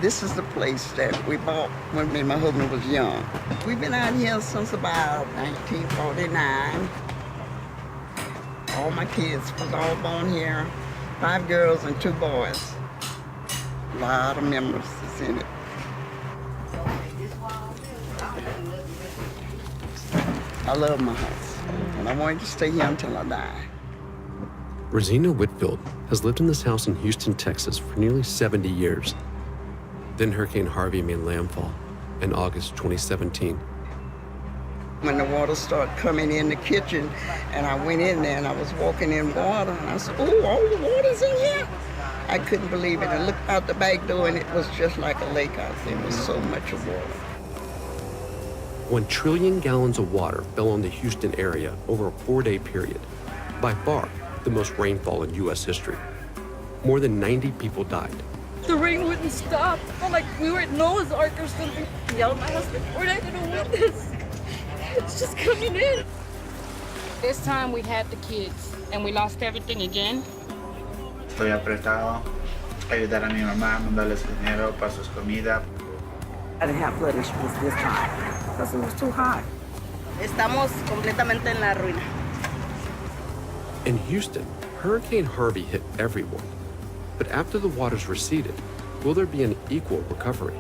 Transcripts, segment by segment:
This is the place that we bought when me and my husband was young. We've been out here since about 1949. All my kids was all born here, 5 girls and 2 boys. A lot of memories is in it. I love my house, and I wanted to stay here until I die. Rosina Whitfield has lived in this house in Houston, Texas for nearly 70 years. Then Hurricane Harvey made landfall in August 2017. When the water started coming in the kitchen, and I went in there and I was walking in water, and I said, oh, all the water's in here? I couldn't believe it. I looked out the back door and it was just like a lake out there. It was so much of water. 1 trillion gallons of water fell on the Houston area over a 4-day period, by far the most rainfall in U.S. history. More than 90 people died. The rain wouldn't stop. I'm like, we were at Noah's Ark or something. I yelled at my husband, we're not gonna win this. It's just coming in. This time we had the kids and we lost everything again. Estoy apretado. Ayudar a mi mamá, mandarles dinero para sus comida. I didn't have flood insurance this time because it was too hot. Estamos completamente en la ruina. In Houston, Hurricane Harvey hit everyone. But after the waters receded, will there be an equal recovery?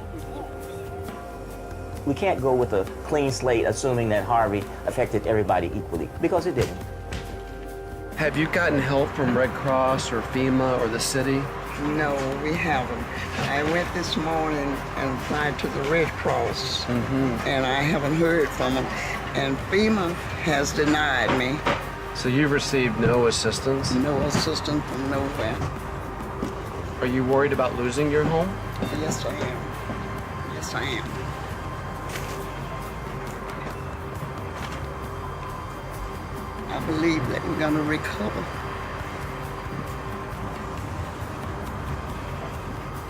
We can't go with a clean slate assuming that Harvey affected everybody equally, because it didn't. Have you gotten help from Red Cross or FEMA or the city? No, we haven't. I went this morning and applied to the Red Cross, and I haven't heard from them. And FEMA has denied me. So you've received no assistance? No assistance from nowhere. Are you worried about losing your home? Yes, I am. Yes, I am. I believe that we're going to recover.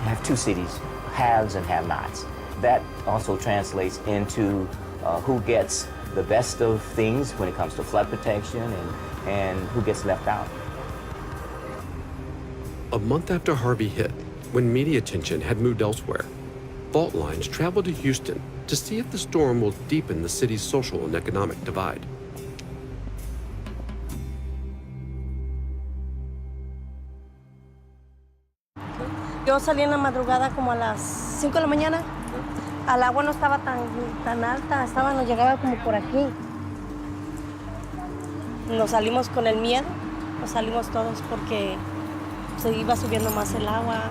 You have 2 cities, haves and have-nots. That also translates into who gets the best of things when it comes to flood protection and who gets left out. A month after Harvey hit, when media attention had moved elsewhere, fault lines traveled to Houston to see if the storm will deepen the city's social and economic divide. Yo salí en la madrugada como a las 5 de la mañana. El agua no estaba tan alta, nos llegaba como por aquí. Nos salimos con el miedo, nos salimos todos porque se iba subiendo más el agua.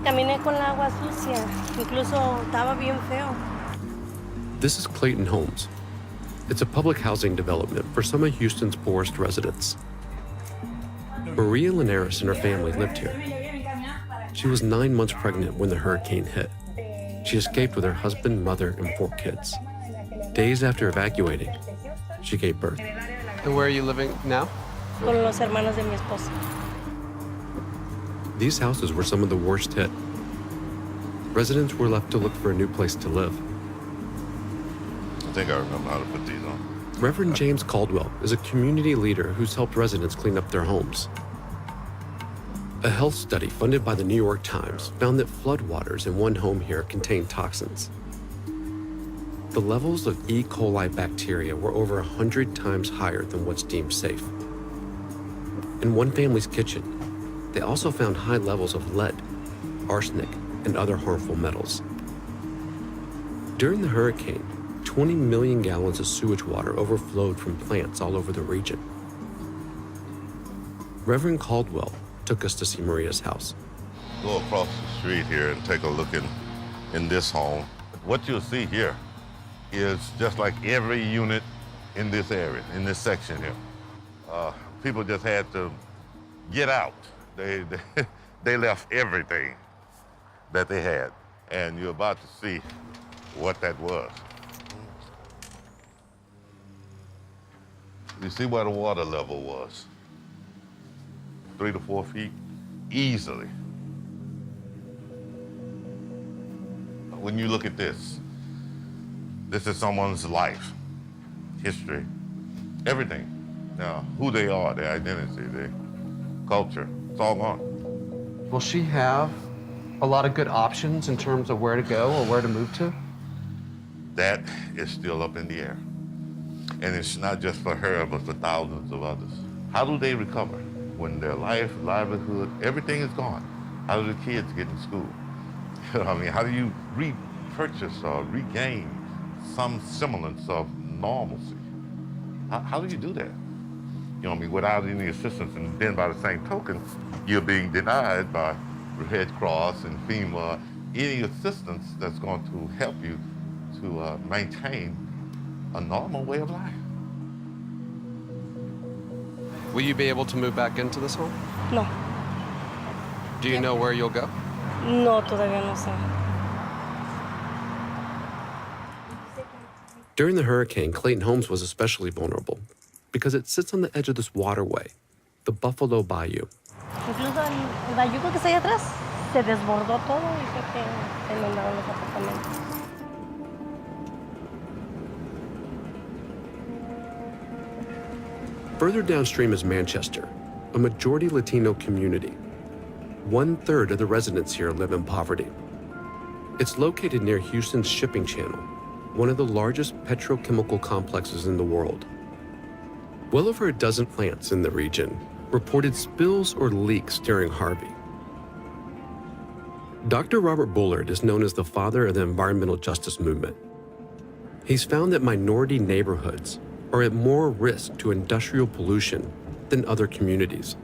Caminé con el agua sucia, incluso estaba bien feo. This is Clayton Homes. It's a public housing development for some of Houston's poorest residents. Maria Linares and her family lived here. She was 9 months pregnant when the hurricane hit. She escaped with her husband, mother, and 4 kids. Days after evacuating, she gave birth. And where are you living now? Con los hermanos de mi esposo. These houses were some of the worst hit. Residents were left to look for a new place to live. I think I remember how to put these on. Reverend James Caldwell is a community leader who's helped residents clean up their homes. A health study funded by the New York Times found that floodwaters in one home here contained toxins. The levels of E. coli bacteria were over 100 times higher than what's deemed safe. In one family's kitchen, they also found high levels of lead, arsenic, and other harmful metals. During the hurricane, 20 million gallons of sewage water overflowed from plants all over the region. Reverend Caldwell took us to see Maria's house. Go across the street here and take a look in this home. What you'll see here is just like every unit in this area, in this section here. People just had to get out. They left everything that they had, and you're about to see what that was. You see where the water level was? 3 to 4 feet, easily. When you look at this is someone's life, history, everything. Now, who they are, their identity, their culture, it's all gone. Will she have a lot of good options in terms of where to go or where to move to? That is still up in the air. And it's not just for her, but for thousands of others. How do they recover when their life, livelihood, everything is gone? How do the kids get in school? I mean, how do you repurchase or regain some semblance of normalcy? How do you do that? You know what I mean, without any assistance. And then by the same token, you're being denied by Red Cross and FEMA any assistance that's going to help you to maintain a normal way of life. Will you be able to move back into this home? No, Do you know where you'll go? no, todavía no sé. During the hurricane, Clayton Homes was especially vulnerable because it sits on the edge of this waterway, the Buffalo Bayou. Incluso el bayuco que está ahí atrás se desbordó todo y fue que se inundaron los apartamentos. Further downstream is Manchester, a majority Latino community. 1/3 of the residents here live in poverty. It's located near Houston's shipping channel, one of the largest petrochemical complexes in the world. Well over a dozen plants in the region reported spills or leaks during Harvey. Dr. Robert Bullard is known as the father of the environmental justice movement. He's found that minority neighborhoods are at more risk to industrial pollution than other communities.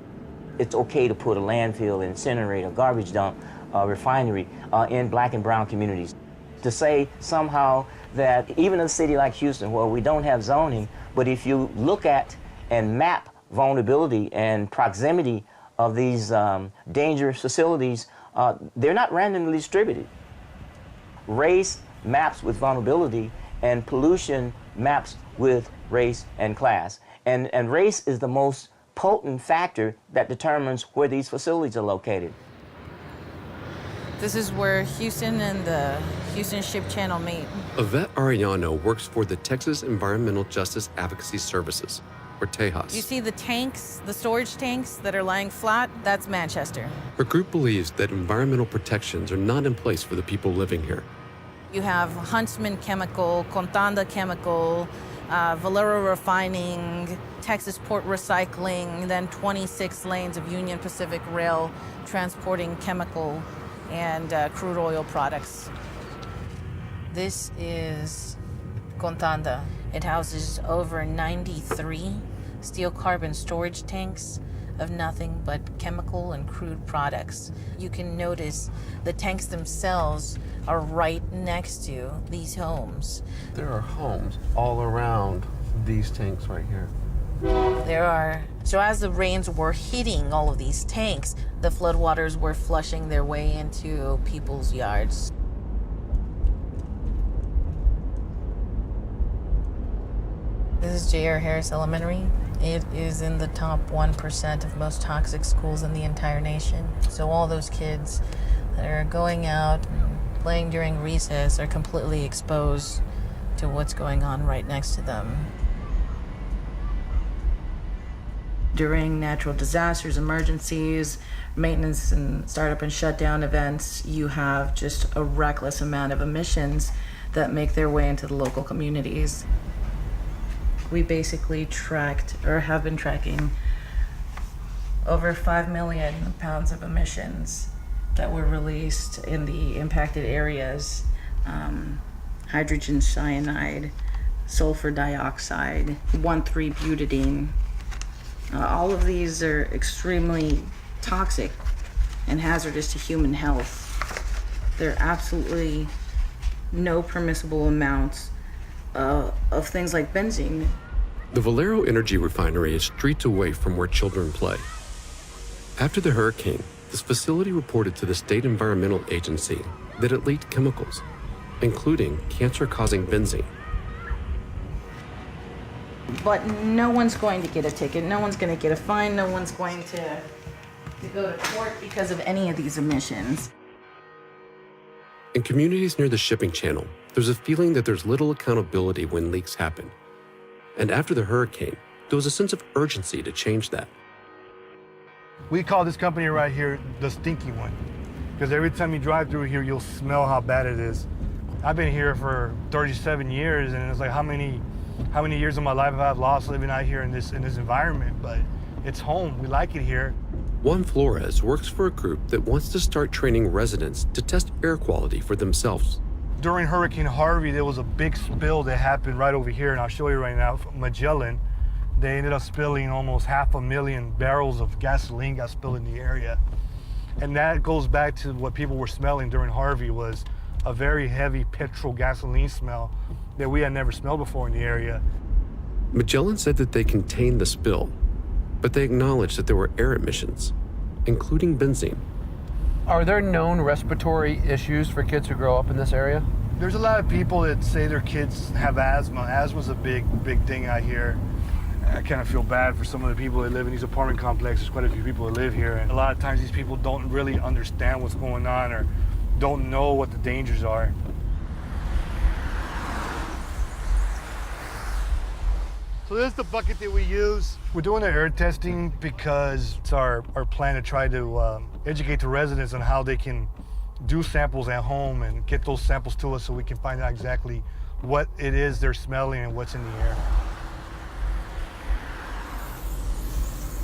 It's okay to put a landfill, incinerator, garbage dump, refinery in black and brown communities. To say somehow that even in a city like Houston, where we don't have zoning, but if you look at and map vulnerability and proximity of these dangerous facilities, they're not randomly distributed. Race maps with vulnerability and pollution maps with race and class. And race is the most potent factor that determines where these facilities are located. This is where Houston and the Houston Ship Channel meet. Yvette Arellano works for the Texas Environmental Justice Advocacy Services, or TEJAS. You see the tanks, the storage tanks that are lying flat? That's Manchester. Her group believes that environmental protections are not in place for the people living here. You have Huntsman Chemical, Contanda Chemical, Valero Refining, Texas Port Recycling, then 26 lanes of Union Pacific Rail transporting chemical and crude oil products. This is Contanda. It houses over 93 steel carbon storage tanks of nothing but chemical and crude products. You can notice the tanks themselves are right next to these homes. There are homes all around these tanks right here. There are. So as the rains were hitting all of these tanks, the floodwaters were flushing their way into people's yards. This is J.R. Harris Elementary. It is in the top 1% of most toxic schools in the entire nation. So all those kids that are going out and playing during recess are completely exposed to what's going on right next to them. During natural disasters, emergencies, maintenance and startup and shutdown events, you have just a reckless amount of emissions that make their way into the local communities. We basically tracked, or have been tracking, over 5 million pounds of emissions that were released in the impacted areas. Hydrogen cyanide, sulfur dioxide, 1,3-butadiene. All of these are extremely toxic and hazardous to human health. There are absolutely no permissible amounts of things like benzene. The Valero Energy Refinery is streets away from where children play. After the hurricane, this facility reported to the State Environmental Agency that it leaked chemicals, including cancer-causing benzene. But no one's going to get a ticket, no one's going to get a fine, no one's going to go to court because of any of these emissions. In communities near the shipping channel, there's a feeling that there's little accountability when leaks happen. And after the hurricane, there was a sense of urgency to change that. We call this company right here the stinky one. because every time you drive through here, you'll smell how bad it is. I've been here for 37 years, and it's like how many years of my life have I lost living out here in this environment? But it's home. We like it here. Juan Flores works for a group that wants to start training residents to test air quality for themselves. During Hurricane Harvey, there was a big spill that happened right over here, and I'll show you right now, from Magellan. They ended up spilling almost 500,000 barrels of gasoline got spilled in the area. And that goes back to what people were smelling during Harvey, was a very heavy petrol gasoline smell that we had never smelled before in the area. Magellan said that they contained the spill, but they acknowledged that there were air emissions, including benzene. Are there known respiratory issues for kids who grow up in this area? There's a lot of people that say their kids have asthma. Asthma's a big thing out here. I kind of feel bad for some of the people that live in these apartment complexes. Quite a few people that live here, and a lot of times these people don't really understand what's going on or don't know what the dangers are. So this is the bucket that we use. We're doing the air testing because it's our plan to try to educate the residents on how they can do samples at home and get those samples to us so we can find out exactly what it is they're smelling and what's in the air.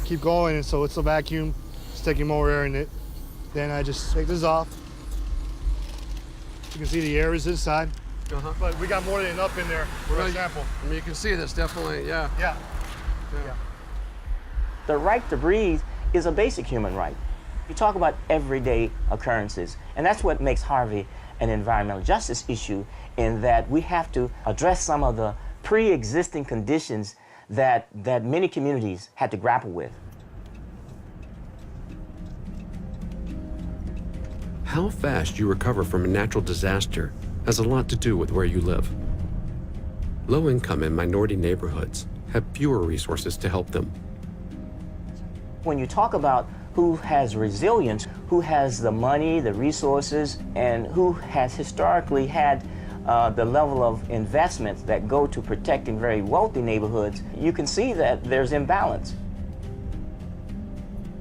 Keep going, and so it's a vacuum. It's taking more air in it. Then I just take this off. You can see the air is inside. But we got more than enough in there for a sample. I mean, you can see this definitely, yeah. Yeah. The right to breathe is a basic human right. You talk about everyday occurrences, and that's what makes Harvey an environmental justice issue, in that we have to address some of the pre-existing conditions that many communities had to grapple with. How fast you recover from a natural disaster has a lot to do with where you live. Low-income and minority neighborhoods have fewer resources to help them. When you talk about who has resilience, who has the money, the resources, and who has historically had the level of investments that go to protecting very wealthy neighborhoods, you can see that there's imbalance.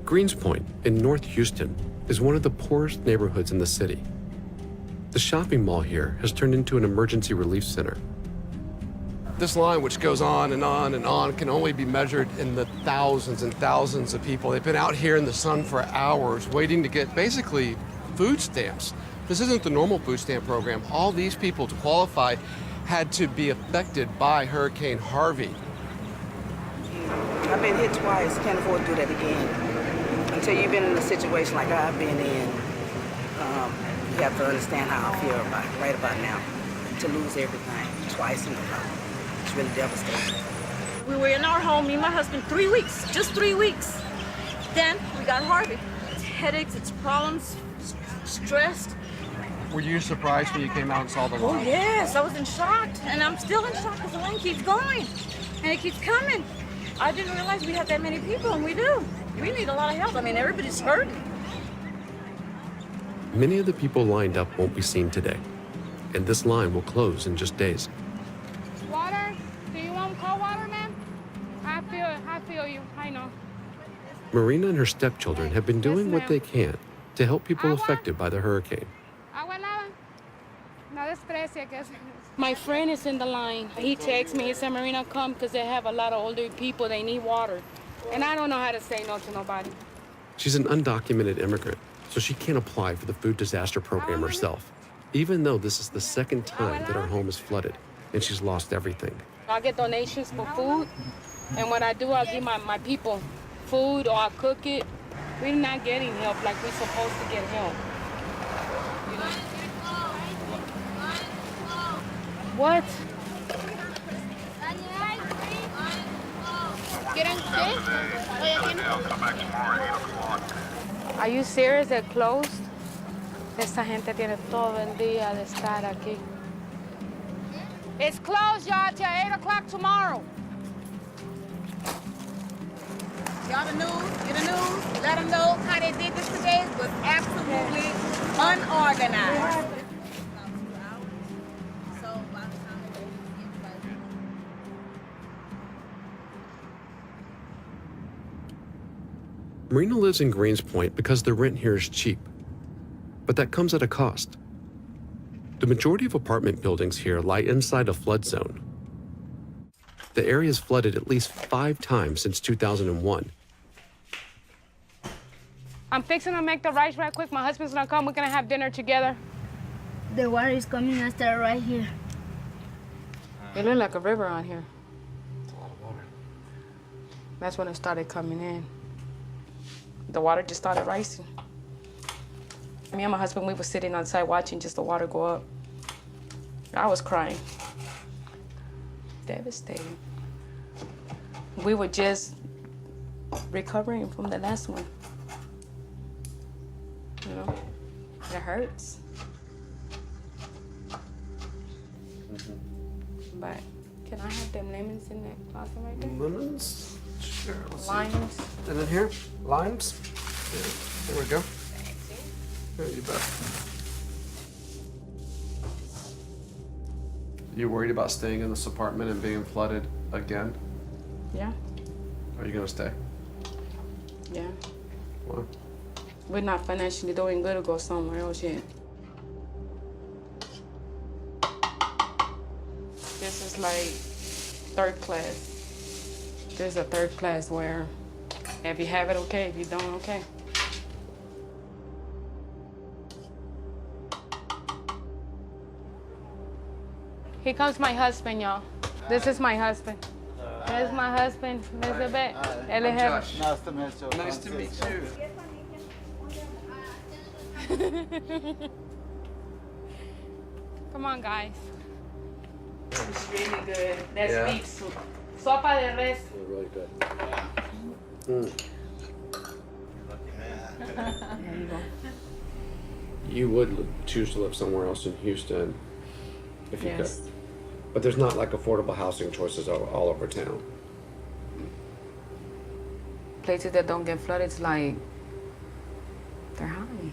Greenspoint in North Houston is one of the poorest neighborhoods in the city. The shopping mall here has turned into an emergency relief center. This line, which goes on and on and on, can only be measured in the thousands and thousands of people. They've been out here in the sun for hours waiting to get basically food stamps. This isn't the normal food stamp program. All these people, to qualify, had to be affected by Hurricane Harvey. I've been hit twice, can't afford to do that again. Until you've been in a situation like I've been in, you have to understand how I feel right about now. To lose everything twice in a row, it's really devastating. We were in our home, me and my husband, 3 weeks, just 3 weeks. Then we got Harvey. It's headaches, it's problems, stressed. Were you surprised when you came out and saw the line? Oh yes, I was in shock, and I'm still in shock because the line keeps going, and it keeps coming. I didn't realize we had that many people, and we do. We need a lot of help. I mean, everybody's hurting. Many of the people lined up won't be seen today, and this line will close in just days. Water? Do you want cold water, ma'am? I feel you. I know. Marina and her stepchildren have been doing what they can to help people affected by the hurricane. My friend is in the line. He texts me, he said, Marina, come, because they have a lot of older people. They need water. And I don't know how to say no to nobody. She's an undocumented immigrant, so she can't apply for the food disaster program herself, even though this is the second time that her home is flooded and she's lost everything. I get donations for food, and what I do, I'll give my people food, or I cook it. We're not getting help like we're supposed to get help. You know? What? Are you serious? They're closed? Esta gente tiene todo el día de estar aquí. It's closed, y'all, till 8 o'clock tomorrow. Y'all the news, get the news, let them know how they did this today was absolutely unorganized. Marina lives in Greenspoint because the rent here is cheap. But that comes at a cost. The majority of apartment buildings here lie inside a flood zone. The area has flooded at least 5 times since 2001. I'm fixing to make the rice right quick. My husband's gonna come. We're gonna have dinner together. The water is coming after right here. It looked like a river on here. That's when it started coming in. The water just started rising. Me and my husband, we were sitting outside watching just the water go up. I was crying. Devastating. We were just recovering from the last one. You know, it hurts. But can I have them lemons in that closet right there? Lemons? Sure. Let's Limes. see. And in here, limes. Yeah, there we go. Yeah, you bet. You worried about staying in this apartment and being flooded again? Yeah. Are you gonna stay? Yeah. Why? We're not financially doing good to go somewhere else yet. This is like 3rd class. There's a 3rd class where if you have it, okay. If you don't, okay. Here comes my husband, y'all. This is my husband. There's my husband, Elizabeth. Josh. Nice to meet you. Nice to meet you. Come on, guys. It's really good. That's Yeah. beef soup. Sopa de res. Really good. There you go. You would choose to live somewhere else in Houston if you Yes. could. But there's not like affordable housing choices all over town. Places that don't get flooded, it's like they're high.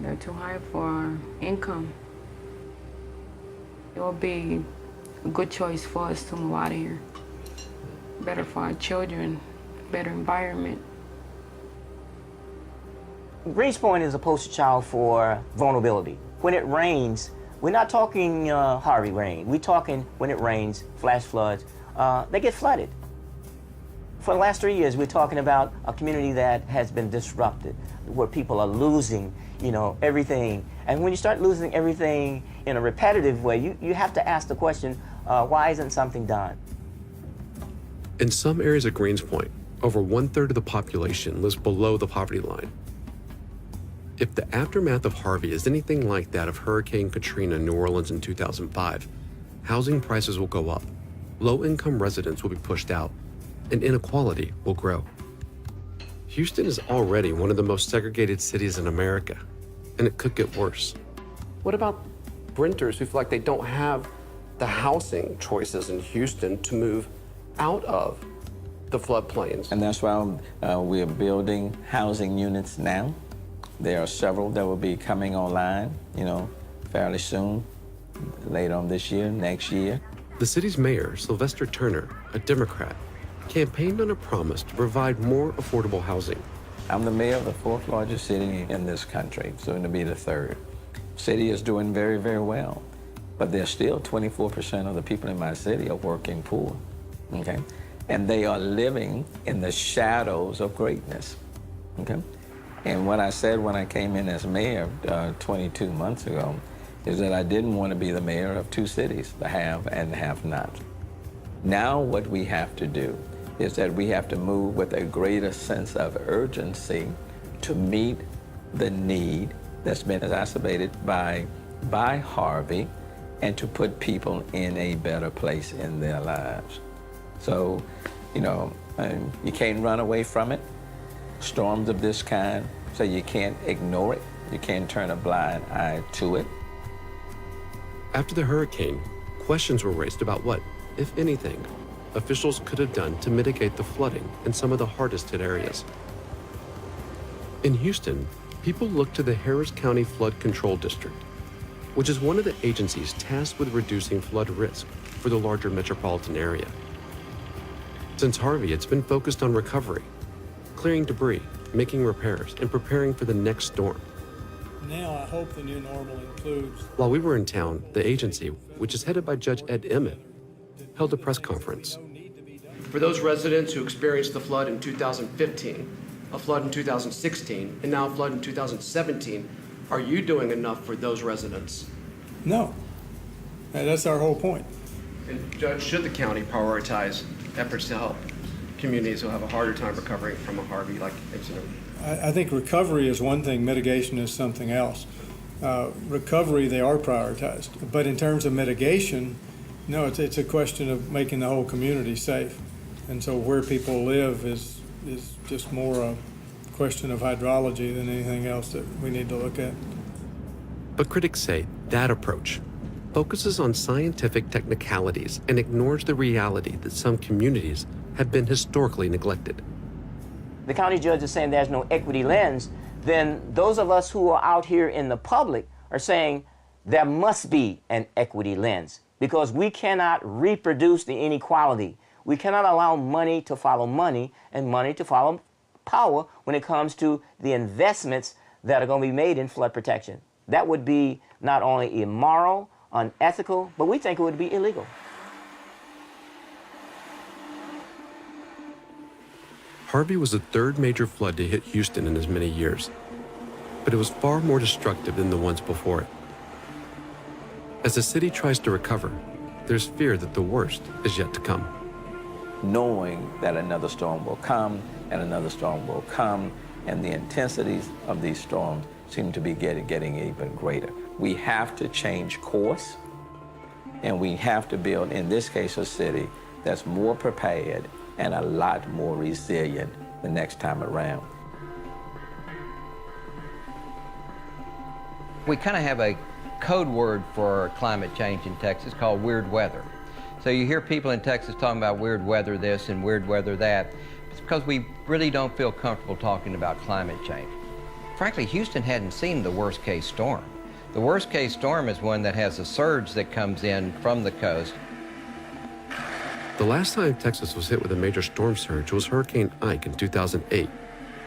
They're too high for income. It will be a good choice for us to move out of here. Better for our children, better environment. Grace Point is a poster child for vulnerability. When it rains, we're not talking Harvey rain. We're talking when it rains, flash floods, they get flooded. For the last 3 years, we're talking about a community that has been disrupted, where people are losing, everything. And when you start losing everything in a repetitive way, you have to ask the question, why isn't something done? In some areas of Greenspoint, over 1/3 of the population lives below the poverty line. If the aftermath of Harvey is anything like that of Hurricane Katrina in New Orleans in 2005, housing prices will go up, low-income residents will be pushed out, and inequality will grow. Houston is already one of the most segregated cities in America, and it could get worse. What about renters who feel like they don't have the housing choices in Houston to move out of the floodplains? And that's why we're building housing units now. There are several that will be coming online, fairly soon, later on this year, next year. The city's mayor, Sylvester Turner, a Democrat, campaigned on a promise to provide more affordable housing. I'm the mayor of the 4th largest city in this country, soon to be the 3rd. City is doing very, very well, but there's still 24% of the people in my city are working poor, okay? And they are living in the shadows of greatness, okay? And what I said when I came in as mayor 22 months ago is that I didn't want to be the mayor of 2 cities, the have and the have not. Now what we have to do is that we have to move with a greater sense of urgency to meet the need that's been exacerbated by Harvey and to put people in a better place in their lives. So, you can't run away from it. Storms of this kind, so you can't ignore it. You can't turn a blind eye to it. After the hurricane, questions were raised about what, if anything, officials could have done to mitigate the flooding in some of the hardest hit areas. In Houston, people look to the Harris County Flood Control District, which is one of the agencies tasked with reducing flood risk for the larger metropolitan area. Since Harvey, it's been focused on recovery, clearing debris, making repairs, and preparing for the next storm. Now I hope the new normal includes... While we were in town, the agency, which is headed by Judge Ed Emmett, held a press conference. For those residents who experienced the flood in 2015, a flood in 2016, and now a flood in 2017, are you doing enough for those residents? No. That's our whole point. And Judge, should the county prioritize efforts to help communities who have a harder time recovering from a Harvey like incident? I think recovery is one thing, mitigation is something else. Recovery, they are prioritized. But in terms of mitigation, no, it's a question of making the whole community safe. And so where people live is just more a question of hydrology than anything else that we need to look at. But critics say that approach focuses on scientific technicalities and ignores the reality that some communities have been historically neglected. The county judge is saying there's no equity lens, then those of us who are out here in the public are saying there must be an equity lens because we cannot reproduce the inequality. We cannot allow money to follow money and money to follow power when it comes to the investments that are going to be made in flood protection. That would be not only immoral, unethical, but we think it would be illegal. Harvey was the third major flood to hit Houston in as many years, but it was far more destructive than the ones before it. As the city tries to recover, there's fear that the worst is yet to come. Knowing that another storm will come and another storm will come, and the intensities of these storms seem to be getting even greater. We have to change course, and we have to build, in this case, a city that's more prepared and a lot more resilient the next time around. We kind of have a code word for climate change in Texas called weird weather. So you hear people in Texas talking about weird weather this and weird weather that. It's because we really don't feel comfortable talking about climate change. Frankly, Houston hadn't seen the worst case storm. The worst case storm is one that has a surge that comes in from the coast. The last time Texas was hit with a major storm surge was Hurricane Ike in 2008,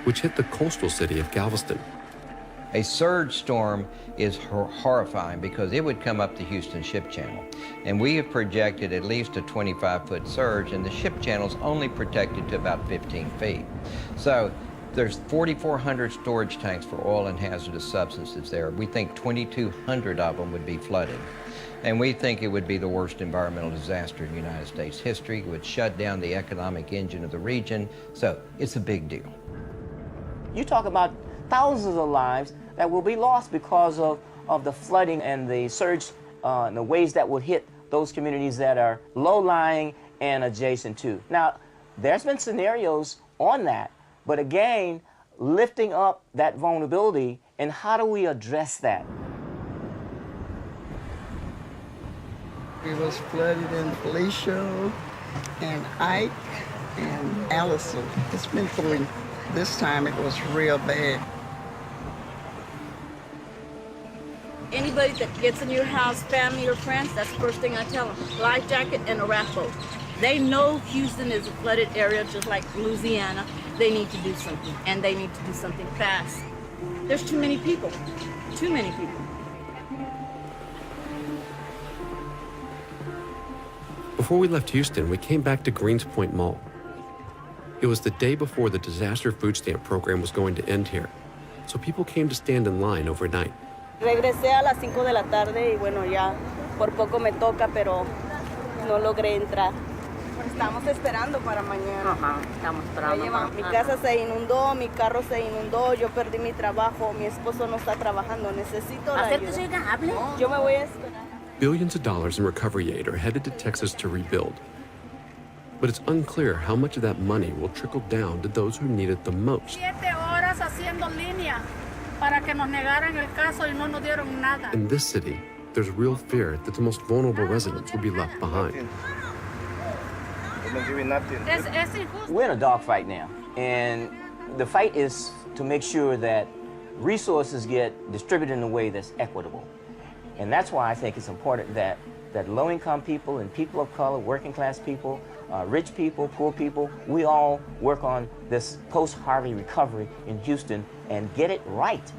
which hit the coastal city of Galveston. A surge storm is horrifying because it would come up the Houston Ship Channel. And we have projected at least a 25-foot surge, and the ship channel's only protected to about 15 feet. So there's 4,400 storage tanks for oil and hazardous substances there. We think 2,200 of them would be flooded. And we think it would be the worst environmental disaster in United States history. It would shut down the economic engine of the region. So it's a big deal. You talk about thousands of lives that will be lost because of the flooding and the surge and the waves that will hit those communities that are low-lying and adjacent to. Now, there's been scenarios on that, but again, lifting up that vulnerability, and how do we address that? We was flooded in Felicia and Ike and Allison. It's been three. This time it was real bad. Anybody that gets in your house, family or friends, that's the first thing I tell them. Life jacket and a raft boat. They know Houston is a flooded area just like Louisiana. They need to do something, and they need to do something fast. There's too many people. Too many people. Before we left Houston, we came back to Greens Point Mall. It was the day before the disaster food stamp program was going to end here, so people came to stand in line overnight. Regresé a las 5 de la tarde y bueno, ya por poco me toca, pero no logré entrar. Estamos esperando para mañana. Ajá, estamos esperando. Mi casa se inundó, mi carro se inundó, yo perdí mi trabajo, mi esposo no está trabajando, necesito la ayuda. Yo me voy a esperar. Billions of dollars in recovery aid are headed to Texas to rebuild. But it's unclear how much of that money will trickle down to those who need it the most. 7 horas haciendo línea para que nos negaran el caso y no nos dieron nada. In this city, there's real fear that the most vulnerable residents will be left behind. We're in a dogfight now, and the fight is to make sure that resources get distributed in a way that's equitable. And that's why I think it's important that low-income people and people of color, working-class people, rich people, poor people, we all work on this post-Harvey recovery in Houston and get it right.